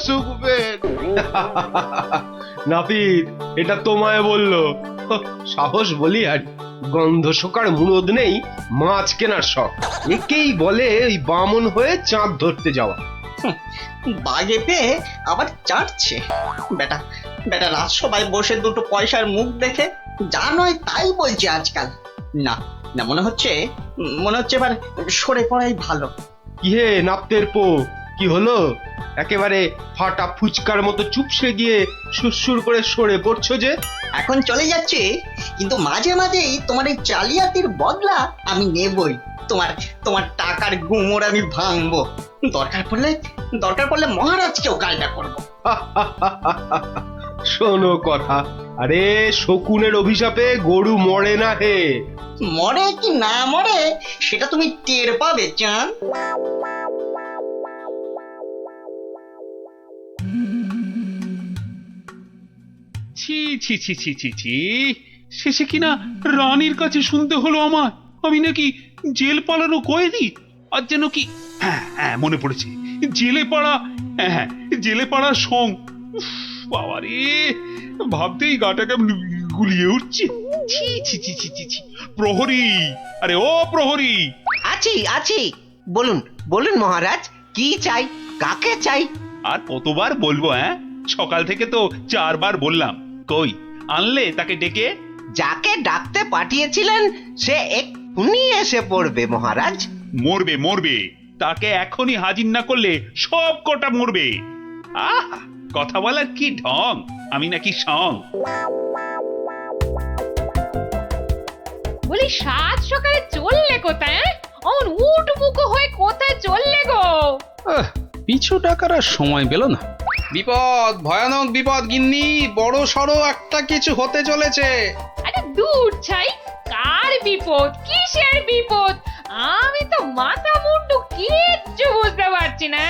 শুকবেন। নাপিত, এটা তোমায় বললো? সাহস বলি আর গন্ধ শোকার মুরদ নেই মাছ কেনার শখ। একেই বলে ওই বামন হয়ে চাঁদ ধরতে যাওয়া। বাগে পেয়ে আবার চাটছে। বেটা বেটা রাজসভায় বসে দুটো পয়সার মুখ দেখে যা নয় তাই বলছে আজকাল। না না, মনে হচ্ছে এবার সরে পড়াই ভালো। কি হে নাপতের পো, কি হলো? একেবারে ফাটা ফুচকার মতো চুপসে গিয়ে সুরসুর করে সরে পড়ছো যে? এখন চলে যাচ্ছে, কিন্তু মাঝে মাঝেই তোমার এই জালিয়াতির বদলা আমি নেবই। তোমার তোমার টাকার গুমর আমি ভাঙবো। দরকার পড়লে মহারাজকেও কায়দা করবো। শোনো কথা, আরে শকুনের অভিশাপে গরু মরে না হে। মরে কি না মরে সেটা তুমি টের পাবে চাঁদ। ছি ছি ছি ছি ছি ছি, শেষে কিনা রানীর কাছে শুনতে হলো আমার আমি নাকি জেল পালানো কয়েদি। আর যেন কি, হ্যাঁ হ্যাঁ মনে পড়েছে, জেলে পাড়া, হ্যাঁ হ্যাঁ জেলে পাড়ার সং। বাবা রে, ভাবতেই গাটা কেমন গুলিয়ে উঠছে। ছি ছি ছি ছি ছি ছি। প্রহরী, আরে ও প্রহরী! আছি আছি, বলুন বলুন মহারাজ, কি চাই, কাকে চাই? আর কতবার বলবো? হ্যাঁ, সকাল থেকে তো 4 বার বললাম। কই আনলে তাকে ডেকে? যাকে ডাকতে পাঠিয়েছিলেন সে এক্ষুনি এসে পড়বে মহারাজ। মরবে মরবে, তাকে এখনই হাজির না করলে সব কটা মরবে। আহ, কথা বলার কি ঢং, আমি নাকি সং। বলি সাত সকালে চললে কোথায়? অমন উটবুকো হয়ে কোথায় চললে গো? পিছু ডাকার আর সময় পেল না। বিপদ, ভয়ানক বিপদ গিন্নি, বড় সড়ো একটা কিছু হতে চলেছে। আরে দূর ছাই, কার বিপদ, কিসের বিপদ? আমি তো মাথা মুন্ডু কিচ্ছু বুঝতে পারছি না।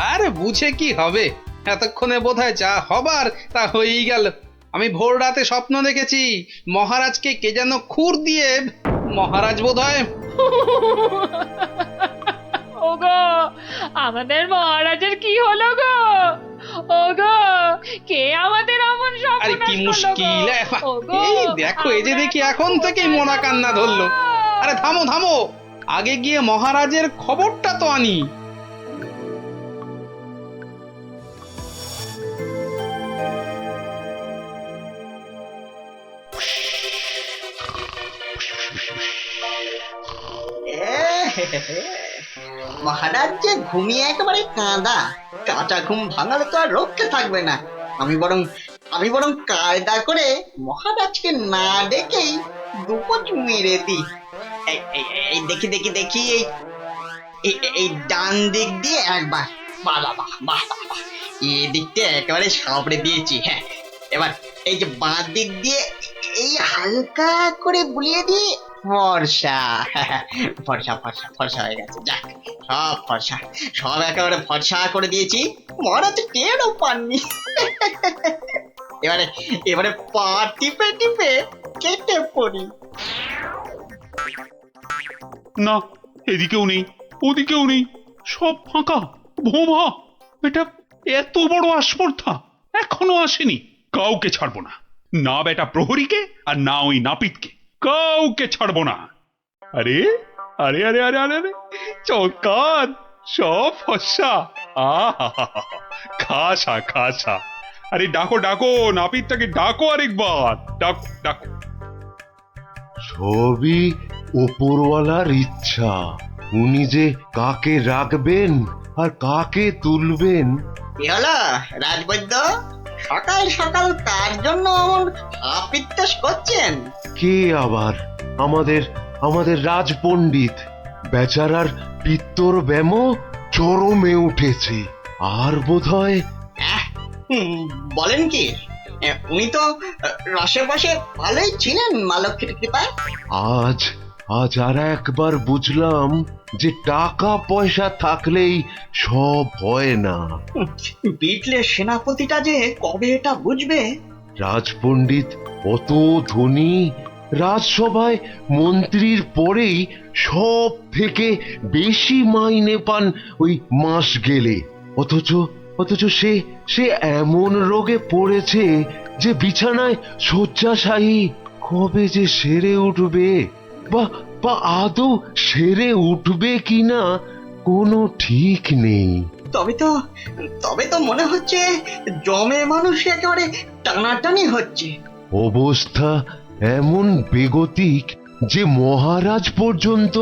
আরে বুঝে কি হবে, এতক্ষণে বোধহয় যা হবার তা হয়েই গেল। আমি ভোর রাতে স্বপ্ন দেখেছি মহারাজকে কে যেন খুর দিয়ে, মহারাজ বোধহয়। ওগো, আমাদের মহারাজের কি হলো গো? ওগো, কে আমাদের অমন আরে কি মুশকিল, এই দেখো, এই যে দেখি এখন থেকেই মরা কান্না ধরলো। আরে থামো থামো, আগে গিয়ে মহারাজের খবরটা তো আনি। মহারাজ যে ঘুমিয়ে একেবারে কাঁদা, কাঁচা ঘুম ভাঙালে তো আর রক্ষে থাকবে না। আমি বরং কায়দা করে মহারাজকে না ডেকেই দুপোচ মেরে দিই। এই দেখি দেখি দেখি, এই ডান দিক দিয়ে একবার, বাহ বাহ বাহ বাহ বাহ, এই দিকটা একেবারে সাবড়ে দিয়েছি। হ্যাঁ, এবার এই যে বাঁ দিক দিয়ে এই হালকা করে বুলিয়ে দিই। ফর্সা ফর্সা ফর্সা ফর্সা হয়ে গেছে। যাক, সব ফর্সা, সব একেবারে ফর্সা করে দিয়েছি। মহারাজ টেরও পাননি। এবারে পা টিপে টিপে কেটে পড়ি। না, এদিকেও নেই, ওদিকেও নেই, সব ফাঁকা ভোমা। এটা এত বড় আস্পর্ধা এখনো আসেনি। কাউকে ছাড়বো না, না বেটা প্রহরীকে আর না ওই নাপিতকে, কাউকে ছাড়বো না। আরে আরে আরে আরে আরে আরে, চৌকাত, সব ফর্সা। আহা, খাসা খাসা। আরে ডাকো ডাকো, নাপিতটাকে ডাকো আরেকবার, ডাকো ডাকো। সবই ওপরওয়ালার ইচ্ছা, উনি যে কাকে রাখবেন আর কাকে তুলবেন। কি হলো রাজবৈদ্য, সকাল সকাল কার জন্য এমন আপিত্তেশ করছেন? কে আবার? আমাদের রাজপণ্ডিত বেচারার পিত্তর ব্যাম চরমে উঠেছে। আর বোধহয় বলেন কি, উনি তো রসে বসে ভালোই ছিলেন মা লক্ষ্মীর কৃপায়। আজ আর একবার বুঝলাম যে টাকা পয়সা থাকলেই সব হয় না। বিটলে সেনাপতিটা যে কবে এটা বুঝবে। রাজপণ্ডিত অত ধনী, রাজসভায় মন্ত্রীর পরেই সব থেকে বেশি মাইনে পান ওই মাস গেলে, অথচ সে সে এমন রোগে পড়েছে যে বিছানায় শয্যাশায়ী। কবে যে সেরে উঠবে বা বা আদৌ সেরে উঠবে কিনা কোনো ঠিক নেই। তবে তো মনে হচ্ছে জমে মানুষ একেবারে টানাটানি হচ্ছে। অবস্থা এমন বেগতিক যে মহারাজ পর্যন্ত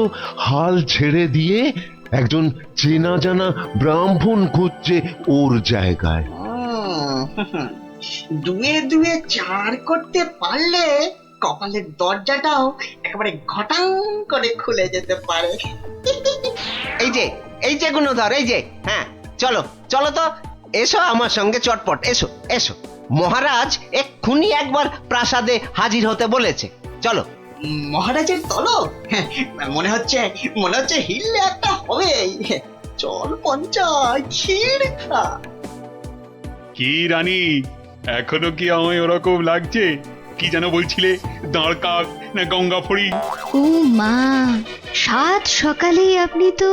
হাল ছেড়ে দিয়ে একজন চেনা জানা ব্রাহ্মণ খুঁজছে ওর জায়গায়। দুয়ে দুয়ে চার করতে পারলে কপালের দরজাটাও একেবারে ঘটাং করে খুলে যেতে পারে। এই যে গুণধর, এই যে, হ্যাঁ, চলো চলো তো, এসো আমার সঙ্গে চটপট, এসো এসো। মহারাজ এক্ষুনি একবার প্রাসাদে হাজির হতে বলেছে, চলো। মহারাজের তলব? মনে হচ্ছে হিললে একটা হবে। চল পঞ্চায়, ক্ষীর খা। কি রানী, এখনো কি আমায় ওরকম লাগছে? কি যেন বলছিলে, দাঁড় কাক না গঙ্গা ফড়ি? ও মা, সাত সকালেই আপনি তো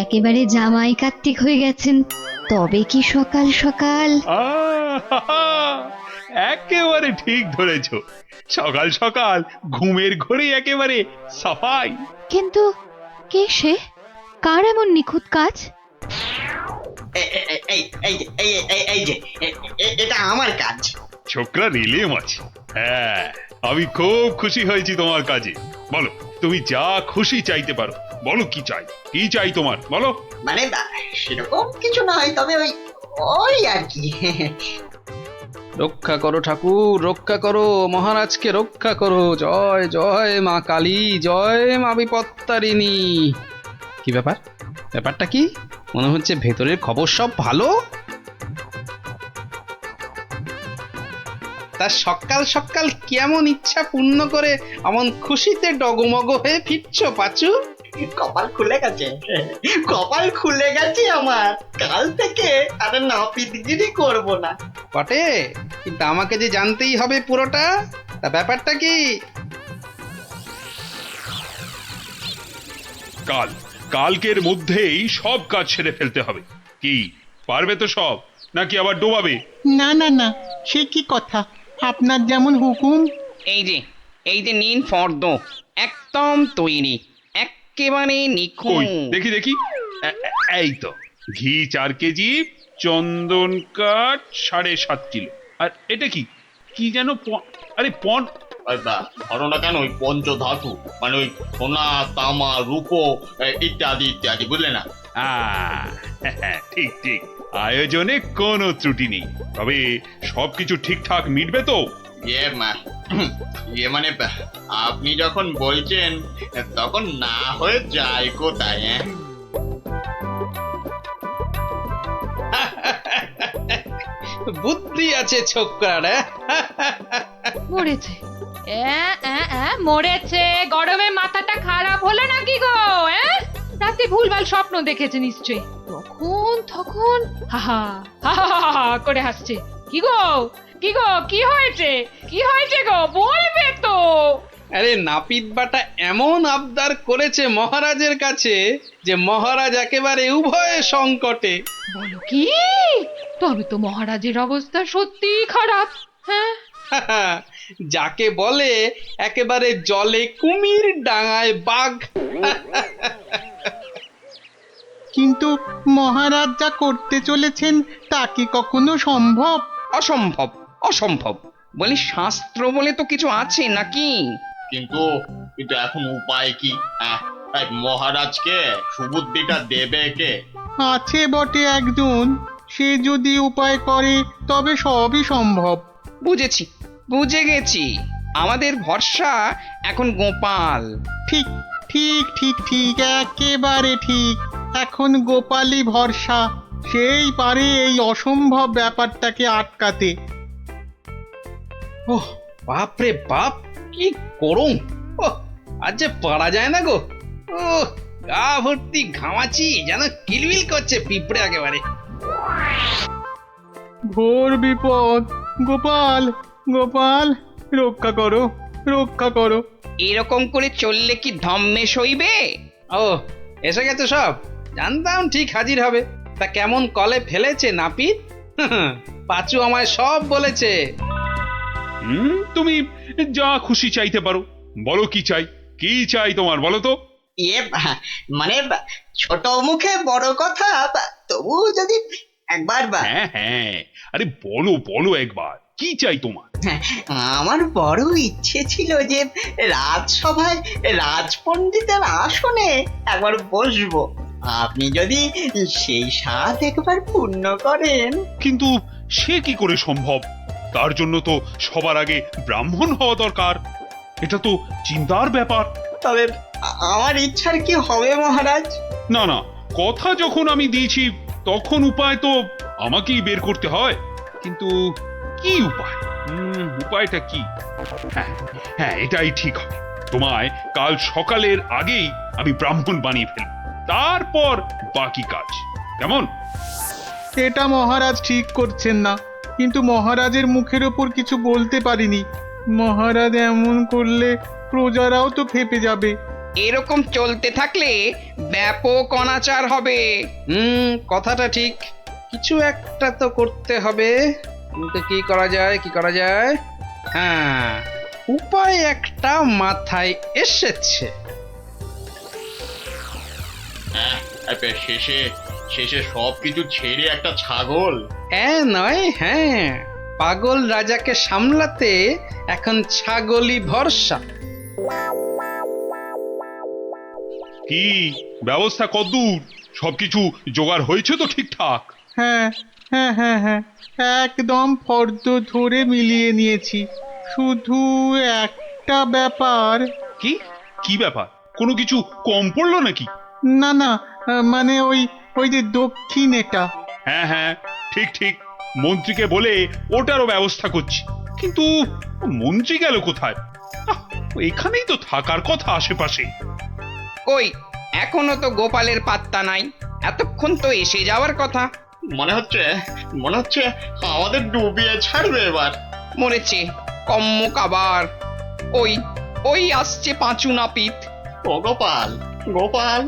একেবারে জামাই কার্তিক হয়ে গেছেন। তবে কি সকাল সকাল? আহা! একেবারে ঠিক ধরেছ। সকাল সকাল ঘুমের ঘরে একেবারে সাফাই। কিন্তু কে সে? কার এমন নিখুঁত কাজ? এই যে এটা আমার কাজ। ছোকরা রেলে মাছ। হ্যাঁ, আমি খুব খুশি হয়েছি তোমার কাজে। বলো, তুমি যা খুশি চাইতে পারো। বলো কি চাই, কি চাই তোমার, বলো। মানে সেরকম কিছু নয়, তবে ওই আর কি। রক্ষা করো ঠাকুর, রক্ষা করো, মহারাজকে রক্ষা করো। জয় জয় মা কালী, জয় মা বিপত্তারিণী। কি ব্যাপারটা কি? মনে হচ্ছে ভেতরের খবর সব ভালো। তা সকাল সকাল কেমন ইচ্ছা পূর্ণ করে এমন খুশিতে ডগমগ হয়ে ফিরছ পাচু? কপাল খুলে গেছে আমার। কাল থেকে আর নাপিতগিরি করব না। বটে, কিন্তু আমাকে যে জানতেই হবে পুরোটা। তা ব্যাপারটা কি? কালকের মধ্যেই সব কাজ সেরে ফেলতে হবে। কি পারবে তো সব, নাকি আবার ডোবাবে? না না না, সে কি কথা, আপনার যেমন হুকুম। এই যে নিন ফর্দ, একদম তৈরি, একেবারে কই নিখুঁত। দেখি এই তো, ঘি 4 কেজি, চন্দন কাঠ 7.5 কিলো। আর এটা কি কি যেন আরে ধারণা কেন ওই পঞ্চধাতু, মানে ওই সোনা, তামা, রূপো ইত্যাদি ইত্যাদি, বুঝলে না? ঠিক ঠিক, আয়োজনে কোনো ত্রুটি নেই। তবে সবকিছু ঠিকঠাক মিটবে তো? ইয়ে মানে আপনি যখন বলছেন তখন না হয়ে যায় কোথায়? বুদ্ধি আছে ছোকরার। মরেছে, মরেছে। গরমে মাথাটা খারাপ হলো নাকি গো? রাতে ভুলভাল স্বপ্ন দেখেছে নিশ্চয়ই। তখন হাহা হাহা করে হাসছে। কি গো কি হয়েছে গো, বলবে তো? আরে নাপিত বাটা এমন আবদার করেছে মহারাজের কাছে যে মহারাজ একেবারে উভয় সংকটে। বলো কি? তবে তো মহারাজের অবস্থা সত্যি খারাপ। হ্যাঁ, যাকে বলে একেবারে জলে কুমির, ডাঙায় বাঘ। কিন্তু মহারাজ যা করতে চলেছেন তা কি কখনো সম্ভব? অসম্ভব বলি, শাস্ত্র বলে তো কিছু আছে নাকি? কিন্তু এখন উপায় কি? মহারাজকে সুবুদ্ধিটা দেবে কে? আছে বটে একজন, সে যদি উপায় করে তবে সবই সম্ভব। বুঝে গেছি। আমাদের ভরসা এখন গোপাল। ঠিক ঠিক ঠিক ঠিক, একেবারে ঠিক। এখন গোপালই ভরসা। সেই পারে এই অসম্ভব ব্যাপারটাকে আটকাতে। ওহ বাপরে বাপ, কি করুম! ওহ, আজ যে পারা যায় না গো। ও গা ভর্তি ঘামাচি, যেন কিলবিল করছে পিঁপড়ে একেবারে। ঘোর বিপদ। গোপাল গোপাল, রক্ষা করো। এরকম করে চললে কি ধম্মে সইবে? ও এসে গেছে সব, জানতাম ঠিক হাজির হবে। তা কেমন কলে ফেলেছে নাপিত? পাঁচু আমায় সব বলেছে। তুমি যা খুশি চাইতে পারো। বলো কি চাই, কি চাই তোমার, বলো তো। মানে ছোট মুখে বড় কথা, তবু যদি একবার হ্যাঁ হ্যাঁ, আরে বলো বলো একবার, কি চাই তোমার? আমার বড় ইচ্ছে ছিল যে রাজসভায় রাজপণ্ডিতের আসনে একবার বসবো। আপনি যদি সেই স্বাদ একবার পূর্ণ করেন। কিন্তু সে কি করে সম্ভব? তার জন্য তো সবার আগে ব্রাহ্মণ হওয়া দরকার। এটা তো চিন্তার ব্যাপার। তবে আমার ইচ্ছার কি হবে মহারাজ? না না, কথা যখন আমি দিয়েছি তখন উপায় তো আমাকেই বের করতে হয়। কিন্তু কি উপায়? উপায়টা কি? হ্যাঁ হ্যাঁ, এটাই ঠিক হবে। তোমায় কাল সকালের আগেই আমি ব্রাহ্মণ বানিয়ে ফেলব, তারপর বাকি কাজ। কেমন? এটা মহারাজ ঠিক করছেন না, কিন্তু মহারাজের মুখের ওপর কিছু বলতে পারিনি। মহারাজ এমন করলে প্রজারাও তো ফেপে যাবে। এরকম চলতে থাকলে ব্যাপক অনাচার হবে। কথাটা ঠিক, কিছু একটা তো করতে হবে। কিন্তু কি করা যায়, কি করা যায়? হ্যাঁ, উপায় একটা মাথায় এসেছে। শেষে শেষে সবকিছু ছেড়ে একটা ছাগল। নয়, হ্যাঁ, পাগল রাজাকে সামলাতে এখন ছাগলই ভরসা। কি ব্যবস্থা কদ্দূর? সবকিছু জোগাড় হয়েছে তো ঠিকঠাক? হ্যাঁ হ্যাঁ হ্যাঁ হ্যাঁ, একদম ফর্দ ধরে মিলিয়ে নিয়েছি। শুধু একটা ব্যাপার। কি কি ব্যাপার? কোনো কিছু কম পড়লো নাকি? না না, মানে ওই ওই যে দক্ষিণ এটা। হ্যাঁ হ্যাঁ, ঠিক ঠিক, মন্ত্রীকে বলে ওটারও ব্যবস্থা করছি। কিন্তু মন্ত্রী গেল কোথায়? এখানেই তো থাকার কথা আশেপাশে। কই, এখনো তো গোপালের পাত্তা নাই। এতক্ষণ তো এসে যাওয়ার কথা। মনে হচ্ছে আমাদের ডুবিয়ে ছাড়বে এবার। মরেছে কম্মক আবার। ওই ওই আসছে পাঁচু নাপিত। ও গোপাল, গোপাল,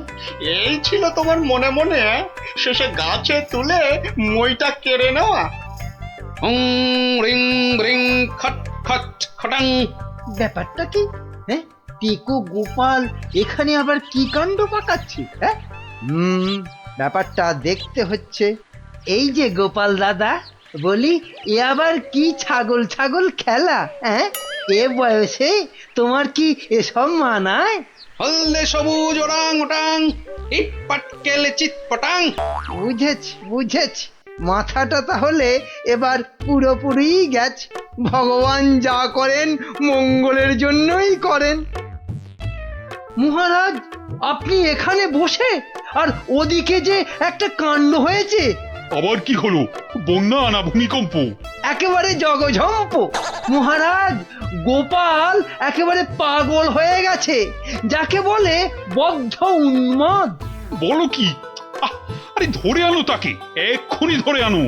এই ছিল তোমার মনে মনে শেষে গাছে তুলে মইটা কেড়ে নেওয়া? রিং রিং খট খট খটাং। ব্যাপারটা কি? হ্যাঁ, টিকু গোপাল এখানে আবার কি কাণ্ড পাকাচ্ছি? হ্যাঁ, ব্যাপারটা দেখতে হচ্ছে। এই যে গোপাল দাদা, বলি এ আবার কি ছাগল ছাগল খেলা? হ্যাঁ, এ বয়সে তোমার কি এসব মানায়? হলদে সবুজ ওরাং ওটাং, ইট পাটকেল চিত পটাং। বুঝেছি, মাথাটা তাহলে এবার পুরোপুরি গেছে। ভগবান যা করেন মঙ্গলের জন্যই করেন। মহারাজ, আপনি এখানে বসে, আর ওদিকে যে একটা কাণ্ড হয়েছে। আবার কি হলো? বন্যা না ভূমিকম্প? একেবারে জগঝম্প। মহারাজ, গোপাল একেবারে পাগল হয়ে গেছে, যাকে বলে বদ্ধ উন্মাদ। বলো কি? আরে ধরে আনো তাকে, এক্ষুনি ধরে আনো।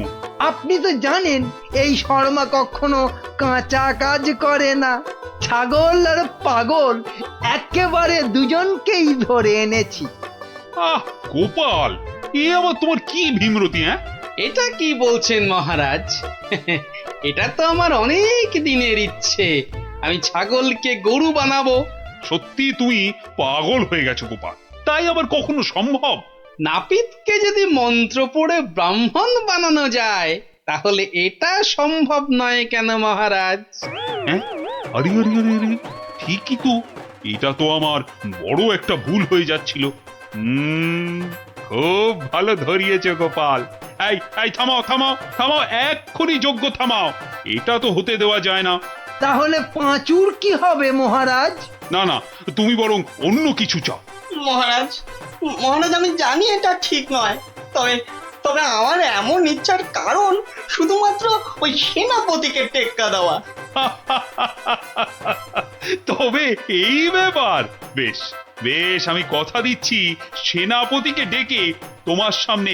আপনি তো জানেন এই শর্মা কখনো কাঁচা কাজ করে না। ছাগল আর পাগল একেবারে দুজনকেই ধরে এনেছি। গোপাল, এ আবার তোমার কি ভীমরতি? এটা কি বলছেন মহারাজ? এটা তো আমার অনেক দিনের ইচ্ছে, আমি ছাগলকে গরু বানাবো। সত্যি তুমি পাগল হয়ে গেছো গোপাল, তাই আবার কখনো সম্ভব? নাপিতকে যদি মন্ত্র পড়ে ব্রাহ্মণ বানানো যায়, তাহলে এটা সম্ভব নয় কেন মহারাজ? আরে আরে আরে আরে, ঠিকই তো, এটা তো আমার বড় একটা ভুল হয়ে যাচ্ছিল। খুব ভালো ধরিয়েছ গোপাল। এই এই, থামাও থামাও থামাও, এক্ষুনি যজ্ঞ থামাও। এটা তো হতে দেওয়া যায় না। তাহলে পাঁচুর কি হবে মহারাজ? না না, তুমি বরং অন্য কিছু চাও। মহারাজ, আমি জানি এটা ঠিক নয়, তবে তবে আমার এমন ইচ্ছার কারণ শুধুমাত্র ওই সেনাপতিকে টেক্কা দেওয়া। তবে এই ব্যাপার, বেশ বেশ, আমি কথা দিচ্ছি সেনাপতিকে ডেকে তোমার সামনে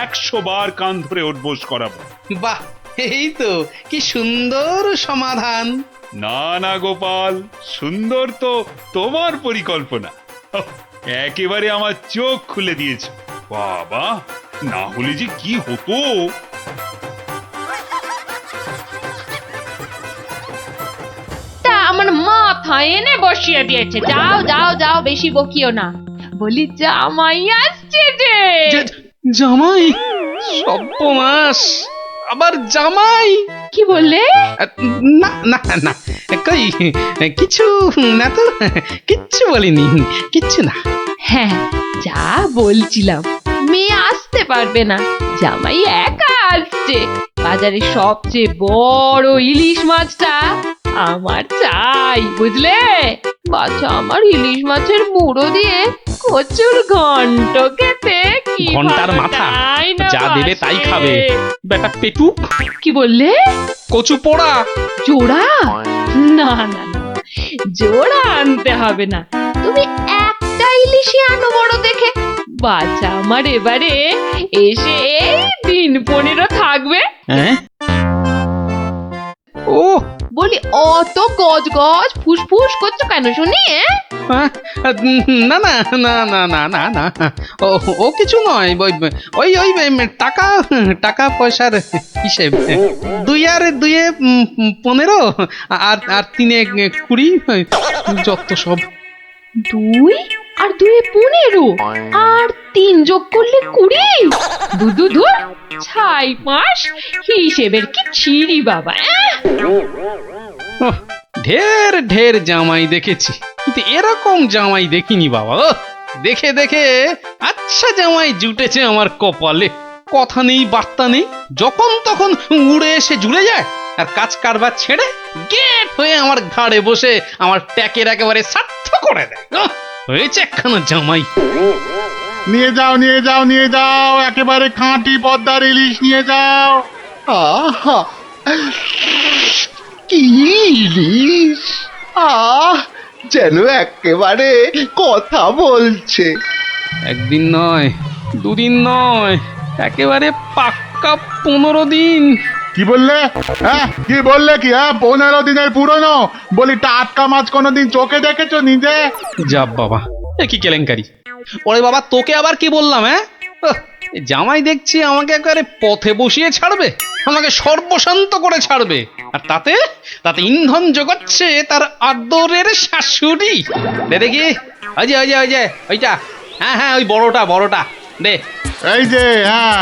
100 বার কান ধরে উঠবোস করাবো। বাহ, এই তো কি সুন্দর সমাধান। না না গোপাল, সুন্দর তো তোমার পরিকল্পনা। একেবারে আমার চোখ খুলে দিয়েছে। বাবা, না হলে যে কি হতো। তা আমার মাথা এনে বসিয়ে দিয়েছে। যাও যাও যাও, বেশি বকিও না। বলি জামাই আসছে যে। জামাই? সর্বনাশ, আবার জামাই? কি বললে? না না না, কই কিছু না তো, কিচ্ছু বলিনি, কিচ্ছু না। হ্যাঁ, যা বলছিলাম, মেয়ে আসতে পারবে না, জামাই একা আসছে। বাজারে সবচেয়ে বড় ইলিশ মাছটা আমার চাই, বুঝলে? বাচ্চা আমার ইলিশ মাছের মুড়ো দিয়ে কচুর ঘন্ট খেতে কি ঘন্টার মাথা যা দেবে তাই খাবে। বেটা পেটু। কি বললে? কচু পোড়া। জোড়া? না না না, জোড়া আনতে হবে না, তুমি একটা ইলিশই আনো বড় দেখে। বাচ্চা আমার এবারে এসে এই দিন 15 থাকবে। হ্যাঁ? ও বলি অত গজ গজ ফুসফুস করছো কেন শুনি? না না না না না না না, ও কিছু নয়, ওই ওই টাকা টাকা পয়সার হিসেব। 2 আর 2 15 আর 3 20, যত সব। 2 আর 2 15 আর 3 যোগ করলে 20। দু ছাই পাঁচ হিসেবের কি ছিরি বাবা। ঢের ঢের জামাই দেখেছি, কিন্তু এরকম জামাই দেখিনি বাবা। দেখে দেখে আচ্ছা জামাই জুটেছে আমার কপালে। কথা নেই বার্তা নেই, যখন তখন উড়ে এসে জুড়ে যায়, আর কাজ কারবার ছেড়ে গেট হয়ে আমার ঘাড়ে বসে আমার ট্যাকের একেবারে সার্থ করে দেয়। হয়েছে একখানা জামাই। নিয়ে যাও নিয়ে যাও নিয়ে যাও, একেবারে খাঁটি পদ্মার ইলিশ নিয়ে যাও। আহা, কি ইলিশ! যেন একেবারে কথা বলছে। একদিন নয়, 2 দিন নয়, একেবারে পাক্কা 15 দিন। কি বললে? হ্যাঁ, কি বললে? কি? হ্যাঁ, 15 দিনের পুরনো? বলি টাটকা মাছ কোনোদিন চোখে দেখেছো নিজে? যা বাবা, এ কি কেলেঙ্কারি! ওরে বাবা, তোকে আবার কি বললাম? হ্যাঁ, জামাই দেখছি আমাকে একেবারে পথে বসিয়ে ছাড়বে, আমাকে সর্বশান্ত করে ছাড়বে, আর তাতে তাতে ইন্ধন যোগাচ্ছে তার আদরের শাশুড়ি। দে দেখি, ওই যে ওইটা। হ্যাঁ হ্যাঁ, ওই বড়টা দে। এই যে, হ্যাঁ,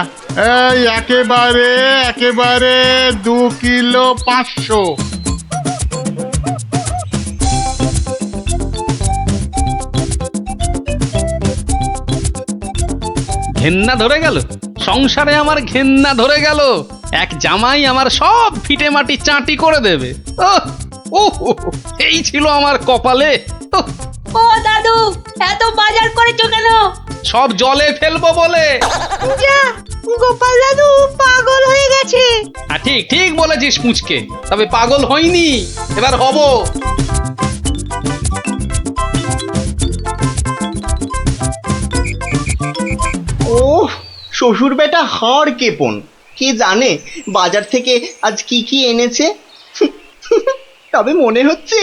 এই একেবারে একেবারে 2 কিলো 500। ঘেন্না ধরে গেল, সংসারে আমার ঘেন্না ধরে গেল। এক জামাই আমার সব ফিটে মাটি চাটি করে দেবে। ও এই ছিল আমার কপালে। ও দাদু, এত বাজার করেছো কেন? সব জলে ফেলবো বলে। যা, গোপাল দাদু পাগল হয়ে গেছে। ঠিক ঠিক বলেছিস মুচকে, তবে পাগল হইনি, এবার হব। ও শ্বশুর বেটা হাড় কেপন, কে জানে বাজার থেকে আজ কি কি এনেছে। তবে মনে হচ্ছে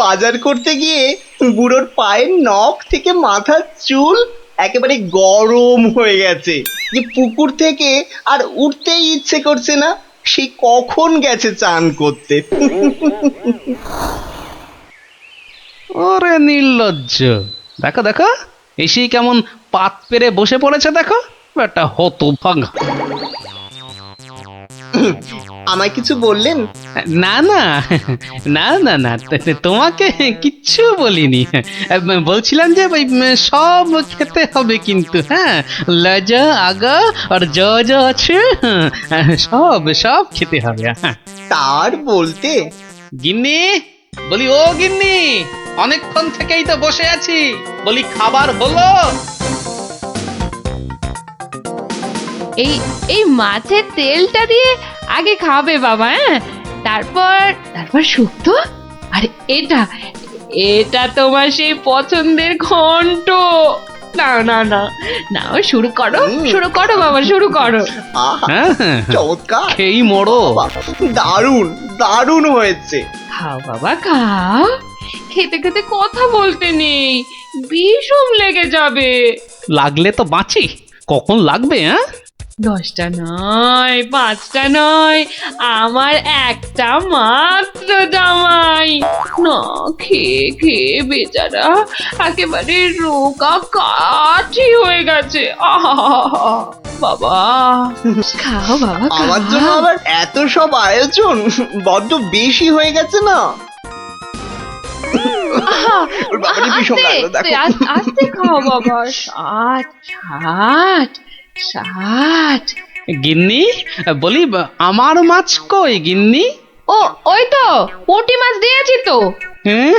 বাজার করতে গিয়ে বুড়োর পায়ের নখ থেকে মাথার চুল একেবারে গরম হয়ে গেছে, যে পুকুর থেকে আর উঠতেই ইচ্ছে করছে না। সে কখন গেছে চান করতে। ওরে নির্লজ্জ, দেখো দেখো, এসেই কেমন পাত পেরে বসে পড়েছে, দেখো একটা হতভাগা। আমায় কিছু বললেন? না না না না না, তোমাকে কিচ্ছু বলিনি। বলছিলাম যে ওই সব খেতে হবে কিন্তু, হ্যাঁ, লজা আগা আর যা আছে সব সব খেতে হবে। হ্যাঁ, তার বলতে? গিন্নি, বলি ও গিন্নি, অনেকক্ষণ থেকেই তো বসে আছি, বলি খাবার হলো? এই এই মাছের তেলটা দিয়ে আগে খাবে বাবা, হ্যাঁ, তারপর শুক্তো। আর এটা তোমার সেই পছন্দের ঘন্ট। না না না না, শুরু করো বাবা, শুরু করো। চমৎকার, খেই মরো। দারুণ দারুণ হয়েছে। খাও বাবা খাও, খেতে খেতে কথা বলতে নেই, বিষম লেগে যাবে। লাগলে তো বাঁচি, কখন লাগবে? হ্যাঁ 10টা নয়, 5টা নয়, আমার একটা মাত্র জামাই। না খেয়ে খেয়ে বেচারা একেবারে রোগা কাঠি হয়ে গেছে। আহা বাবা, খাও বাবা, আমার জন্য খাও। আবার এত সব আয়োজন বড্ড বেশি হয়ে গেছে না? আহা, ওর বাবারই ভীষণ আস্তে, লাগলো, দেখো। আস্তে খাও বাবা। 60 গিন্নি, বলি আমার মাছ কই গিন্নি? ও ওই তো পুঁটি মাছ দিয়েছি তো। হ্যাঁ,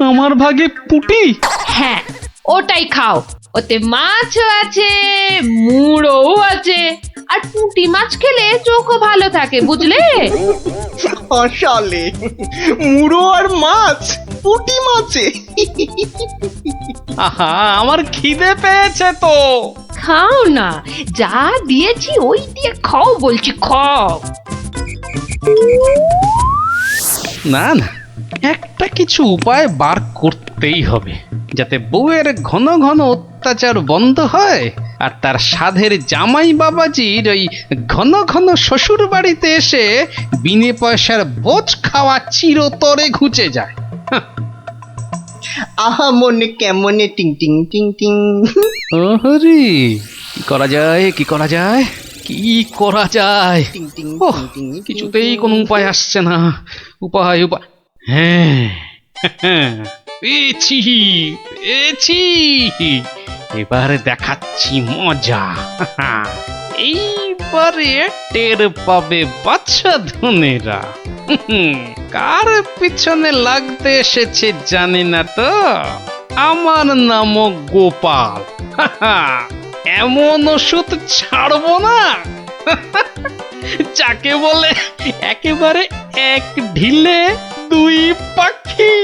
আমার ভাগে পুটি। হ্যাঁ, ওটাই খাও। ওতে মাছও আছে, মুড়োও আছে, আর পুঁটি মাছ খেলে চোখও ভালো থাকে, বুঝলে? আসলে মুড়ো আর মাছ, পুঁটি মাছে। আহা, আমার খিদে পেয়েছে তো। খাও না, যা দিয়েছি ওই দিয়ে খাও বলছি, খাও। না না, একটা কিছু উপায় বার করতেই হবে, যাতে বউয়ের ঘন ঘন অত্যাচার বন্ধ হয় আর তার সাধের জামাই বাবাজির ওই ঘন ঘন শ্বশুর বাড়িতে এসে বিনে পয়সার বোঝ খাওয়া চিরতরে ঘুচে যায়। আহা মনে কেমনে টিং টিং টিং টিং। ওহরি, কি করা যায়, কি করা যায়, কি করা যায়? টিং টিং ওহ, টিং টিং। কিছুতেই কোনো উপায় আসছে না। উপায় উপায়, হ্যাঁ পেয়েছি পেয়েছি, এবারে দেখাচ্ছি মজা। এইবারে টের পাবে বাচ্চা ধনেরা কার পিছনে লাগতে এসেছে জানি না তো। আমার নামও গোপাল। এমন ওষুধ ছাড়বো না যাকে বলে একেবারে এক ঢিলে দুই পাখি।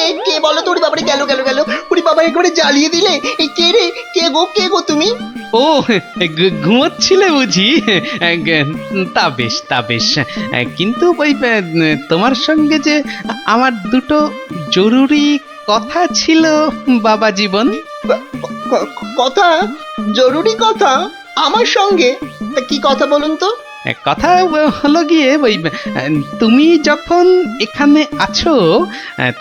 এই কে বলো তো? ওরে বাবারে, গেল গেল গেল। ওরে বাবা, একেবারে জ্বালিয়ে দিলে। এই কে রে? কে গো তুমি? ও, ঘুমোচ্ছিলে বুঝি? তা বেশ তা বেশ, কিন্তু ওই তোমার সঙ্গে যে আমার দুটো জরুরি কথা ছিল বাবা জীবন। কথা? জরুরি কথা আমার সঙ্গে? তা কি কথা বলুন তো? কথা হলো গিয়ে ওই তুমি যখন এখানে আছো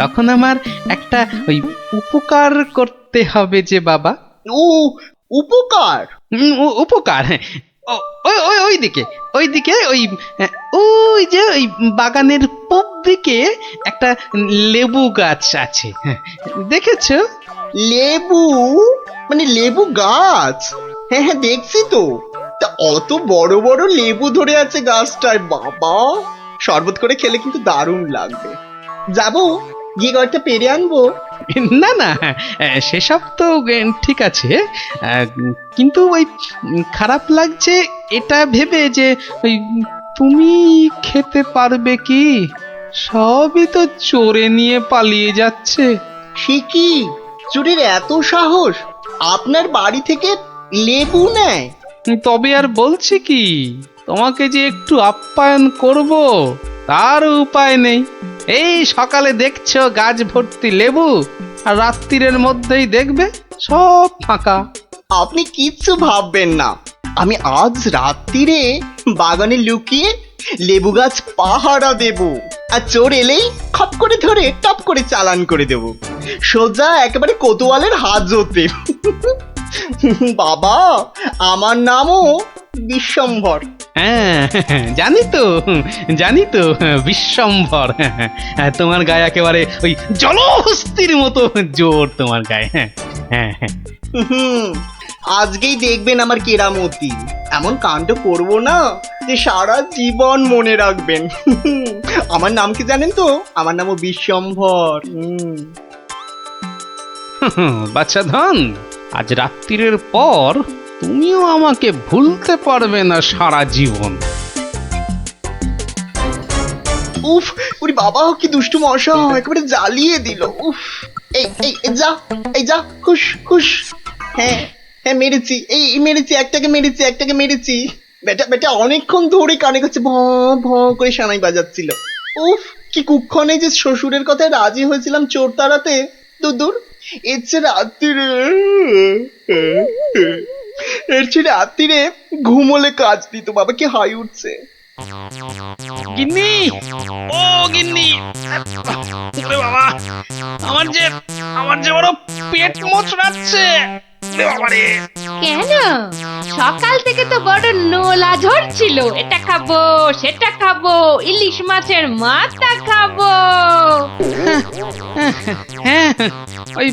তখন আমার একটা ওই উপকার করতে হবে যে বাবা। ও, উপকার? উপকার, হ্যাঁ। ওইদিকে ওইদিকে ওই যে ওই বাগানের পূব দিকে একটা লেবু গাছ আছে, দেখেছো? লেবু? মানে লেবু গাছ? হ্যাঁ হ্যাঁ, দেখছি তো। তা অত বড় বড় লেবু ধরে আছে গাছটায়, বাবা! শরবত করে খেলে কিন্তু দারুণ লাগবে। যাবো, গিয়ে কয়েকটা পেরে আনবো। না না, সেসব তো ঠিক আছে, কিন্তু ওই খারাপ লাগছে এটা ভেবে যে ওই তুমি খেতে পারবে কি? সবই তো চোরে নিয়ে পালিয়ে যাচ্ছে। সে কি, চোরের এত সাহস? আপনার বাড়ি থেকে লেবু নেয়? তবে আর বলছি কি, তোমাকে যে একটু আপ্যায়ন করব তার উপায় নেই। এই সকালে দেখছো গাছ ভর্তি লেবু, আর রাত্রিরের মধ্যেই দেখবে সব ফাঁকা। আপনি কিচ্ছু ভাববেন না, আমি আজ রাত্রিরে বাগানে লুকিয়ে লেবু গাছ পাহারা দেব, আর চোর এলেই খপ করে ধরে টপ করে চালান করে দেব, সোজা একেবারে কোতোয়ালের হাজতে। বাবা, আমার নামও বিশ্বম্ভর। হ্যাঁ, জানি তো বিশ্বম্ভর। তোমার গায়ে একেবারে ওই জলহস্তির মতো জোর তোমার গায়ে। হ্যাঁ হ্যাঁ, আজকেই দেখবেন আমার কেরামতি। এমন কাণ্ড করব না যে সারা জীবন মনে রাখবেন। আমার নাম কি জানেন তো? আমার নামও বিশ্বম্ভর। বাচ্চা ধন, আজ রাত্রিরের পর তুমিও আমাকে ভুলতে পারবে না সারা জীবন। উফ উরি বাবা কি দুষ্টু মশা একেবারে জ্বালিয়ে দিল। উফ এই যা খুশ খুশ। হ্যাঁ হ্যাঁ মেরেছি, মেরেছি একটাকে মেরেছি। বেটা অনেকক্ষণ ধরে কানে কাছে ভ ভ করে সানাই বাজাচ্ছিল। উফ কি কুক্ষণে যে শ্বশুরের কথায় রাজি হয়েছিলাম চোর তাড়াতে। দূর এর চেয়ে রাত্রিরে ঘুমোলে কাজ দিত। বাবা কি হাই উঠছে। গিন্নি, ও গিন্নি, ওরে বাবা, আমার যে বড় পেট মোচড়াচ্ছে। কেন সকাল থেকে তো বড় নোলা ঝরছিল, এটা খাবো সেটা খাবো, ইলিশ মাছের মাথা খাবো। হ্যাঁ ওই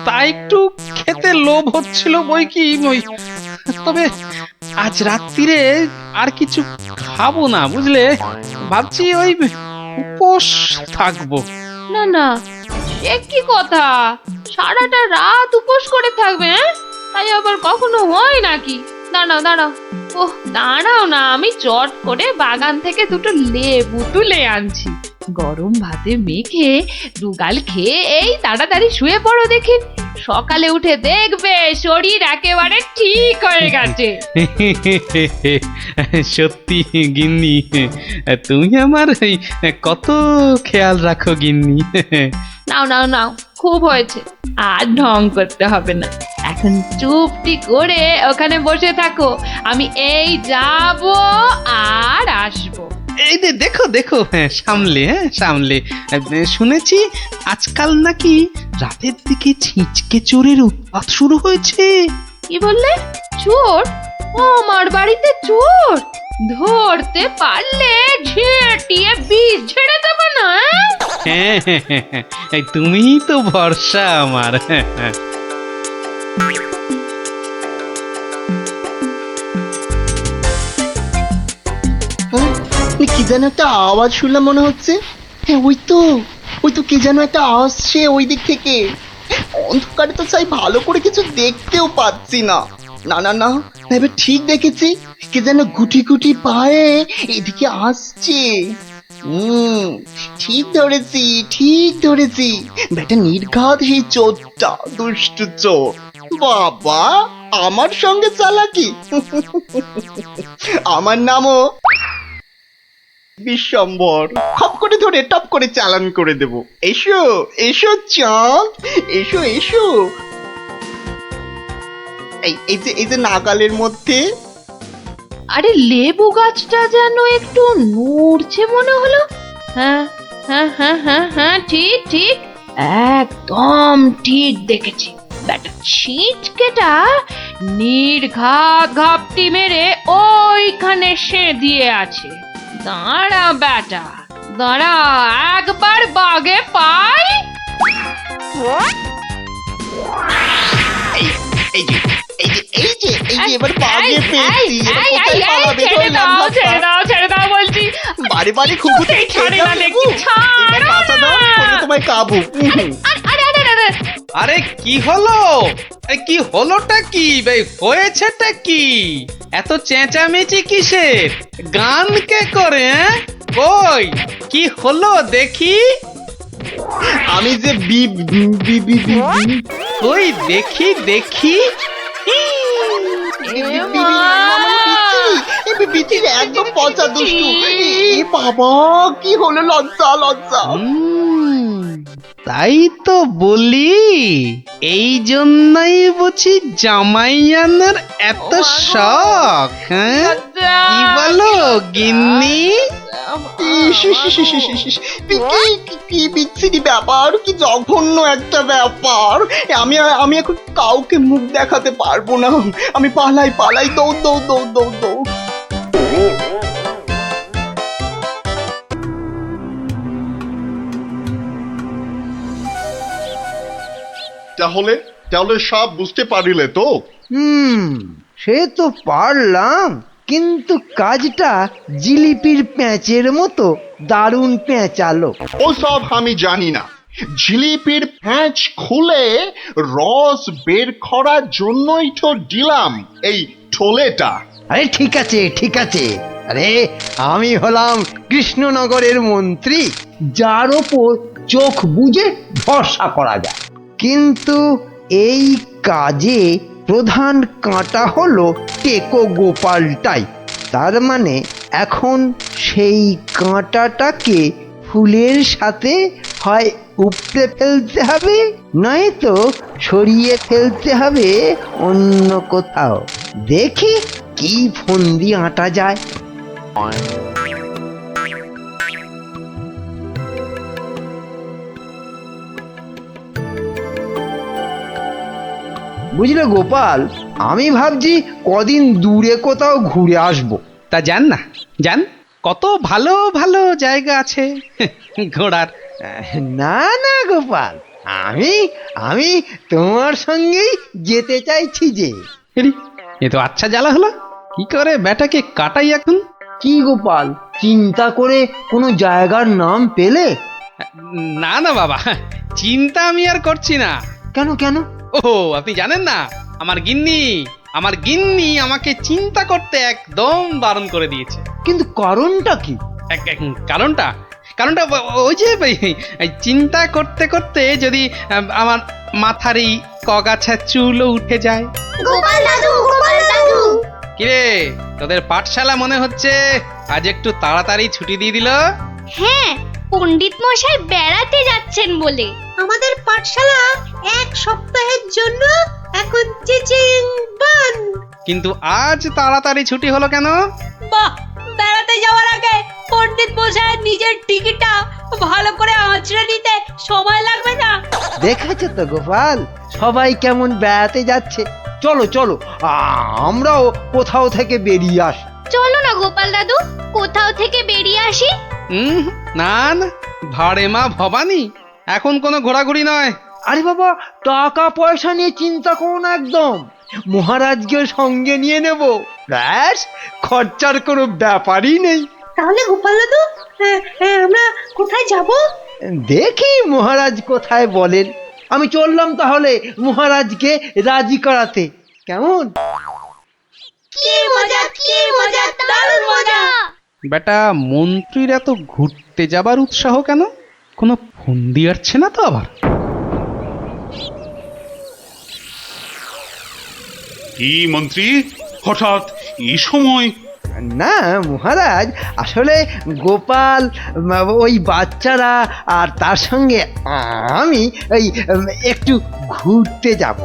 তা একটু খেতে লোভ হচ্ছিল বই কি ওই, তবে আজ রাত্রিরে আর কিছু খাবো না বুঝলে, ভাবছি ওই উপোস থাকবো। না সে কি কথা, সারাটা রাত উপোস করে থাকবে? তাই আবার কখনো হয় নাকি? দাঁড়াও ওহ দাঁড়াও না, আমি চট করে বাগান থেকে দুটো লেবু তুলে আনছি। গরম ভাতে মেখে দুগাল খেয়ে এই তাড়াতাড়ি শুয়ে পড়ো দেখি, সকালে উঠে দেখবে শরীর একেবারে ঠিক হয়ে গেছে। সত্যি গিন্নি, তুমি আমার কত খেয়াল রাখো গিন্নি। নাও খুব হয়েছে, আর ঢং করতে হবে না। এখন চুপটি করে ওখানে বসে থাকো, আমি এই যাব আর আসবো। এই দেখো সামলে শুনেছি আজকাল নাকি রাতের দিকে ছিঁচকে চোরের উৎপাত শুরু হয়েছে। কি বললে? চোর? আমার বাড়িতে চোর? ধরতে পারলে ঝেঁটিয়ে বিষ ঝেড়ে দেবো না? হ্যাঁ তুমিই তো ভরসা আমার। কি যেন একটা আওয়াজ শুনলাম মনে হচ্ছে। হ্যাঁ ওই তো কি যেন একটা আসছে ওই দিক থেকে। অন্ধকারে তো চাই ভালো করে কিছু দেখতেও পাচ্ছি না। না এবার ঠিক দেখেছি, কে যেন গুটি গুটি পায়ে এদিকে আসছে। ঠিক ধরেছি বেটা নির্ঘাত সেই চোরটা, দুষ্টু চোর। বাবা আমার সঙ্গে চালাকি। আমার নামও বিশ্বম্বর। খপ করে ধরে টপ করে চালান করে দেব। এসো চাঁদ, এসো। এই যে নাগালের মধ্যে। আরে লেবু গাছটা যেন একটু নড়ছে মনে হলো। হ্যাঁ ঠিক একদম ঠিক দেখেছি। বেটা ছিটকেটা নির্ঘাত ঘাপটি মেরে ওইখানে সে দিয়ে আছে। দাঁড়া বেটা দাঁড়া, একবার বাগে পাই। এই যে এবার বাগে পেয়েছি। ছেড়ে দাও বলছি। বাড়ি খুকুতে ছাড়ে না দেখি, তোমায় কাবু। আরে কি হলোটা কি ভাই, হয়েছেটা কি? এত চেঁচামেচি কিসের? গান কে করে? কই কি হলো দেখি? আমি যে কই দেখি একদম পচা দুষ্টু। বাবা কি হলো, লজ্জা। তাই তো বলি, এই জন্যই বুঝি জামাইয়ানের এত শখ। হ্যাঁ কি বলো গিন্নি? কি বিচ্ছিরি ব্যাপার, কি জঘন্য একটা ব্যাপার। আমি এখন কাউকে মুখ দেখাতে পারবো না। আমি পালাই দৌড়। তাহলে সব বুঝতে পারিলে তো? সে তো পারলাম, কিন্তু কাজটা জিলিপির প্যাঁচের মতো দারুণ পেঁচালো। ও সব আমি জানি না। জিলিপির প্যাঁচ খুলে রস বের করার জন্যই তো দিলাম এই ঠোলেটা। আরে ঠিক আছে, আরে আমি হলাম কৃষ্ণনগরের মন্ত্রী, যার ওপর চোখ বুজে ভরসা করা যায়। কিন্তু এই কাজে প্রধান কাঁটা হলো টেকো গোপালটাই। তার মানে এখন সেই কাঁটাটাকে ফুলের সাথে হয় উপড়ে ফেলতে হবে, নয়তো সরিয়ে ফেলতে হবে অন্য কোথাও। দেখি কি ফন্দি আঁটা যায়। বুঝলে গোপাল, আমি ভাবছি কদিন দূরে কোথাও ঘুরে আসবো। তা যান না, যান, কত ভালো ভালো জায়গা আছে ঘোরার। না না গোপাল, আমি আমি তোমার সঙ্গেই যেতে চাইছি যে। এরি, এ তো আচ্ছা জ্বালা হলো। কি করে বেটাকে কাটাই এখন? কি গোপাল, চিন্তা করে কোনো জায়গার নাম পেলে? না না বাবা, চিন্তা আমি আর করছি না। কেন কেন? ও আপনি জানেন না, আমার গিন্নি আমাকে চিন্তা করতে একদম বারণ করে দিয়েছে। কিন্তু কারণটা কি? কারণটা ওই যে এই চিন্তা করতে করতে যদি আমার মাথার এই কগাছা চুলও উঠে যায়। গোপাল দাদু, গোপাল দাদু। কিরে, তোদের পাঠশালা মনে হচ্ছে আজ একটু তাড়াতাড়ি ছুটি দিয়ে দিল? হ্যাঁ, পণ্ডিত মশাই বেড়াতে যাচ্ছেন বলে। আমাদের পাঠশালা এক সপ্তাহের জন্য এখন চিচিং বন্ধ। কিন্তু আজ তাড়াতাড়ি ছুটি হলো কেন? বাহ, বেড়াতে যাওয়ার আগে পণ্ডিত মশাইয়ের নিজের টিকিটটা ভালো করে আঁচড়ে নিতে সময় লাগবে না? দেখেছো তো গোপাল, সবাই কেমন বেড়াতে যাচ্ছে। চলো চলো, আমরাও কোথাও থেকে বেরিয়ে আসি। চলো না গোপাল দাদু, কোথাও থেকে বেরিয়ে আসি। না না, ভাড়ে মা ভবানী, এখন কোনো ঘোরাঘুরি নয়। আরে বাবা, টাকা পয়সা নিয়ে চিন্তা করো না একদম। মহারাজকে সঙ্গে নিয়ে নেব, ব্যাস, খরচার কোনো ব্যাপারই নেই। তাহলে গোপাল দাদু, আমরা কোথায় যাব? দেখি মহারাজ কোথায় বলেন। আমি চললাম তাহলে মহারাজকে রাজি করাতে, কেমন? কি মজা, কি মজা, দারুণ মজা। বেটা মন্ত্রীর এত ঘুরতে যাবার উৎসাহ কেন? কোনো ফন্দি আসছে না তো আবার? কি মন্ত্রী, হঠাৎ এই সময়? না মহারাজ, আসলে গোপাল, ওই বাচ্চারা আর তার সঙ্গে আমি ওই একটু ঘুরতে যাব,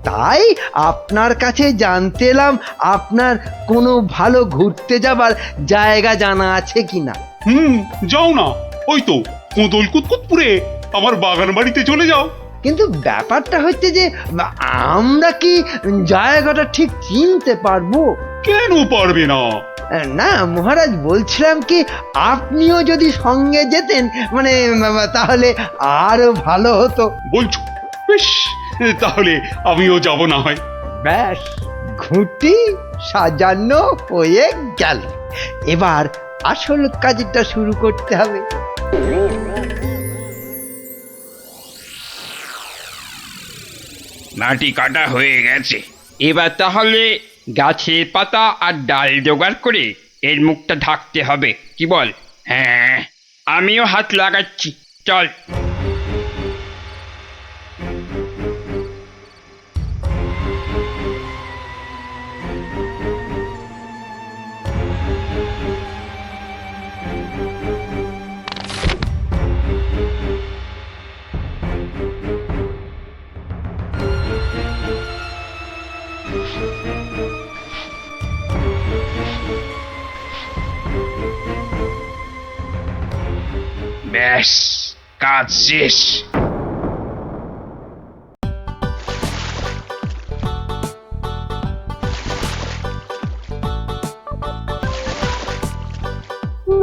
তাই আপনার কাছে জানতে এলাম আপনার কোনো ভালো ঘুরতে যাবার জায়গা জানা আছে কিনা। যাও না, ওই তো কোদল কুতকুতপুরে আমার বাগান বাড়িতে চলে যাও। কিন্তু ব্যাপারটা হচ্ছে যে আমরা কি জায়গাটা ঠিক চিনতে পারবো? কেন পারবে না? না মহারাজ, বলছিলাম কি আপনিও যদি সঙ্গে যেতেন, মানে তাহলে আরো ভালো হতো। বলছো? বেশ, তাহলে আমিও যাব না হয়। ব্যাস, ঘুঁটি সাজানো হয়ে গেল। এবার আসল কাজটা শুরু করতে হবে। মাটি কাটা হয়ে গেছে, এবার তাহলে গাছের পাতা আর ডাল জোগাড় করে এর মুখটা ঢাকতে হবে, কি বল? হ্যাঁ, আমিও হাত লাগাচ্ছি, চল। ব্যাস, কাজ শেষ।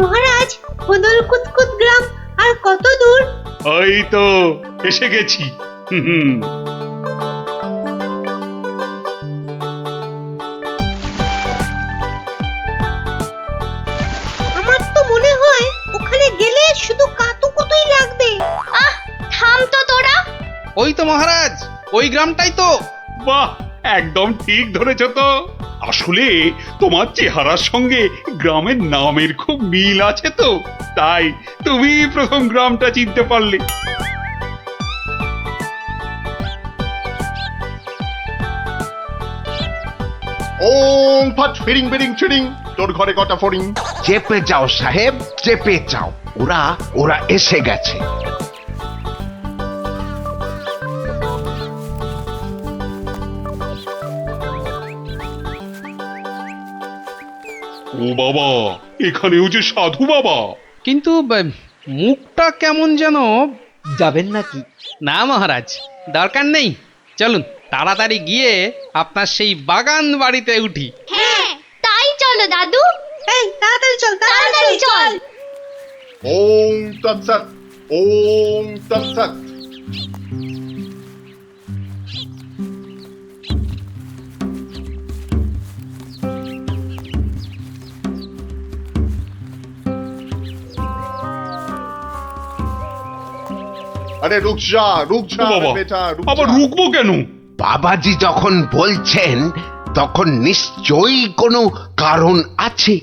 মহারাজ, কোদল কুতকুত গ্রাম আর কত দূর? ওই তো এসে গেছি। আমার তো মনে হয় ওখানে গেলে শুধু কাতুকুতুই লাগবে। আহ, থাম তো তোরা। ওই তো মহারাজ, ওই গ্রামটাই তো। বাহ, একদম ঠিক ধরেছ তো। আসলে তোমার চেহারার সঙ্গে গ্রামের নামের খুব মিল আছে তো, তাই তুমি প্রথম গ্রামটা চিনতে পারলে। ওম ফট ফিরিং বিরিং চিরিং, তোর ঘরে কটা ফড়িং? চেপে যাও সাহেব, চেপে যাও, ওরা ওরা এসে গেছে। ও বাবা, এখানেও যে সাধু বাবা। কিন্তু মুখটা কেমন যেন। যাবেন নাকি? না মহারাজ, দরকার নেই। চলুন তাড়াতাড়ি গিয়ে আপনার সেই বাগান বাড়িতে উঠি। হ্যাঁ তাই চলো দাদু। এই তাড়াতাড়ি চল, তাড়াতাড়ি চল। ওম তৎসৎ, ওম তৎসৎ। আরে রুক যা, রুক যা ও বাবা, বেটা, রুক আবার যা। রুকবো কেন? বাবাজি যখন বলছেন তখন নিশ্চয়ই কোনো কারণ আছে।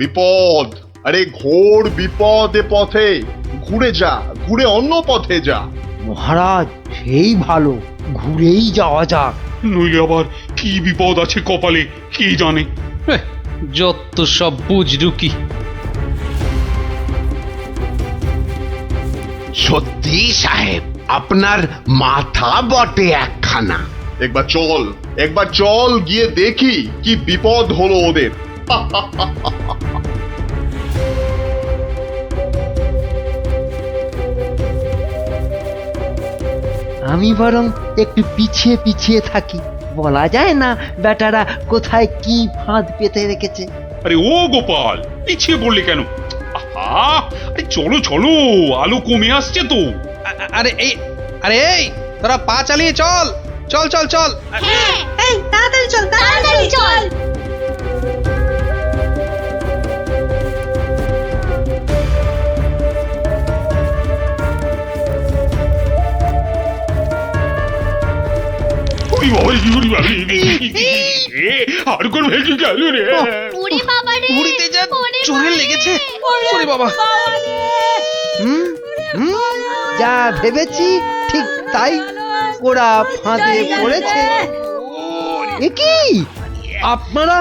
বিপদ, আরে ঘোর বিপদ এ পথে। ঘুরে যা, ঘুরে অন্য পথে যা। মহারাজ সেই ভালো, ঘুরেই যাওয়া যাক। নইলে আবার কি বিপদ আছে কপালে কে জানে। যত সব বুঝরুকি। সত্যি সাহেব, আপনার মাথা বটে একখানা। একবার চল, একবার চল, গিয়ে দেখি কি বিপদ হলো ওদের। আমি বরং একটু পিছিয়ে পিছিয়ে থাকি, বলা যায় না বেটারা কোথায় কি ফাঁদ পেতে রেখেছে। আরে ও গোপাল, পিছিয়ে পড়লে কেন? আহা, আরে চলো চলো, আলো কমে আসছে তো। আরে এই তোরা পা চালিয়ে চল, চল চল চল। এই তাড়াতাড়ি চল, তাড়াতাড়ি চল। ওরে বাবা, ওরে বাবা, আর কোন ভেঙে গেল রে। ওরে বাবা রে, ঘুরিতে যা চোরে লেগেছে। ওরে বাবা, হুম হুম, যা ভেবেছি ঠিক তাই, ওরা ফাঁদে পড়েছে। এ কি, আপনারা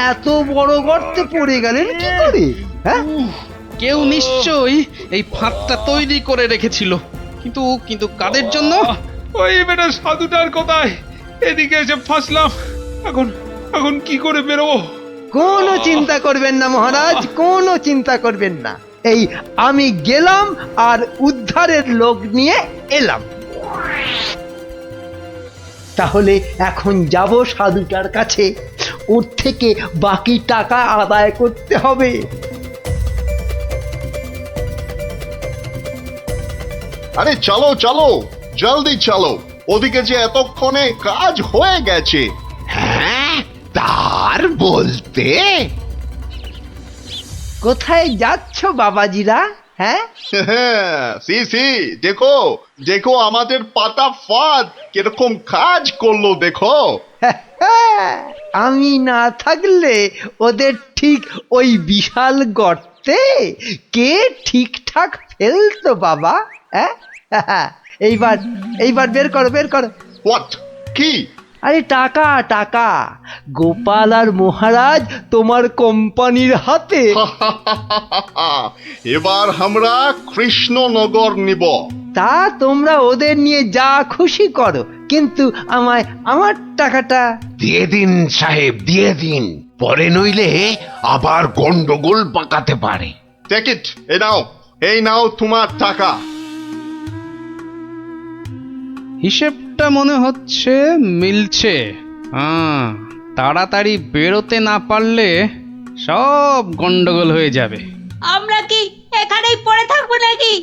এত বড় গর্তে পড়ে গেলেন কি করে? হ্যাঁ, কেউ নিশ্চয়ই এই ফাঁদটা তৈরি করে রেখেছিল, কিন্তু কিন্তু কাদের জন্য? ওই বেটা সাধুটার কোথায়? এদিকে এসে ফাঁসলাম, এখন এখন কি করে বেরোবো? কোনো চিন্তা করবেন না মহারাজ, কোনো চিন্তা করবেন না। এই আমি গেলাম আর উদ্ধারের লোক নিয়ে এলাম। তাহলে এখন যাব সাধুটার কাছে, ওর থেকে বাকি টাকা আদায় করতে হবে। আরে চলো চলো, জলদি চলো, ওদিকে যে এতক্ষণে কাজ হয়ে গেছে। হ্যাঁ, তার বলতে কোথায় যাচ্ছ বাবাজিরা? হ্যাঁ, সি সি, দেখো দেখো আমাদের পাতা ফাঁদ কিরকম কাজ করলো দেখো। আমি না থাকলে ওদের ঠিক ওই বিশাল গর্তে কে ঠিকঠাক ফেলতো বাবা? হ্যাঁ, এইবার এইবার বের করো, বের করো। হোয়াট? কি? আরে টাকা টাকা, গোপাল আর মহারাজ তোমার কোম্পানির হাতে। এবার আমরা কৃষ্ণনগর নিব। তা তোমরা ওদের নিয়ে যা খুশি করো, কিন্তু আমায় আমার টাকাটা দিয়ে দিন সাহেব, দিয়ে দিন, পরে নইলে আবার গন্ডগোল পাকাতে পারে। টেক ইট, এই নাও তোমার টাকা। হিসেবটা মনে হচ্ছে মিলছে। তাড়াতাড়ি বেরোতে না পারলে সব গন্ডগোল হয়ে যাবে। আমরা কি এখানেই পড়ে থাকবো নাকি?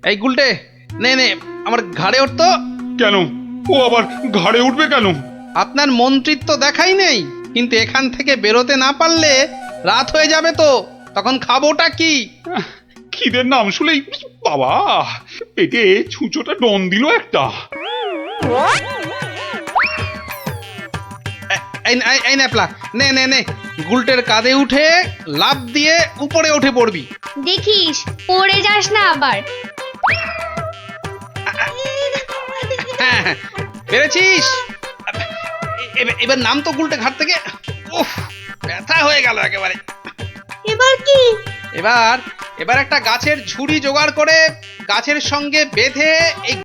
এই গুলটে, নে নে আমার ঘাড়ে উঠতো। কেন? ও আবার ঘাড়ে উঠবে কেন? আপনার মন্ত্রিত্ব দেখাই নেই, কিন্তু এখান থেকে বেরোতে না পারলে রাত হয়ে যাবে তো, তখন খাবোটা কি? খিদের নাম শুলেই বাবা পেটে ছুঁচোটা ডন দিল একটা। এই ন্যাপলা, নে নে নে, গুলটের কাঁধে উঠে লাফ দিয়ে উপরে উঠে পড়বি। দেখিস পড়ে যাস না আবার। হ্যাঁ হ্যাঁ, পেরেছিস। এবার নাম তো গুলটে ঘাট থেকে। উফ, ব্যথা হয়ে গেল একেবারে। এবার কি? এবার একটা গাছের ঝুড়ি জোগাড় করে গাছের সঙ্গে বেঁধে এই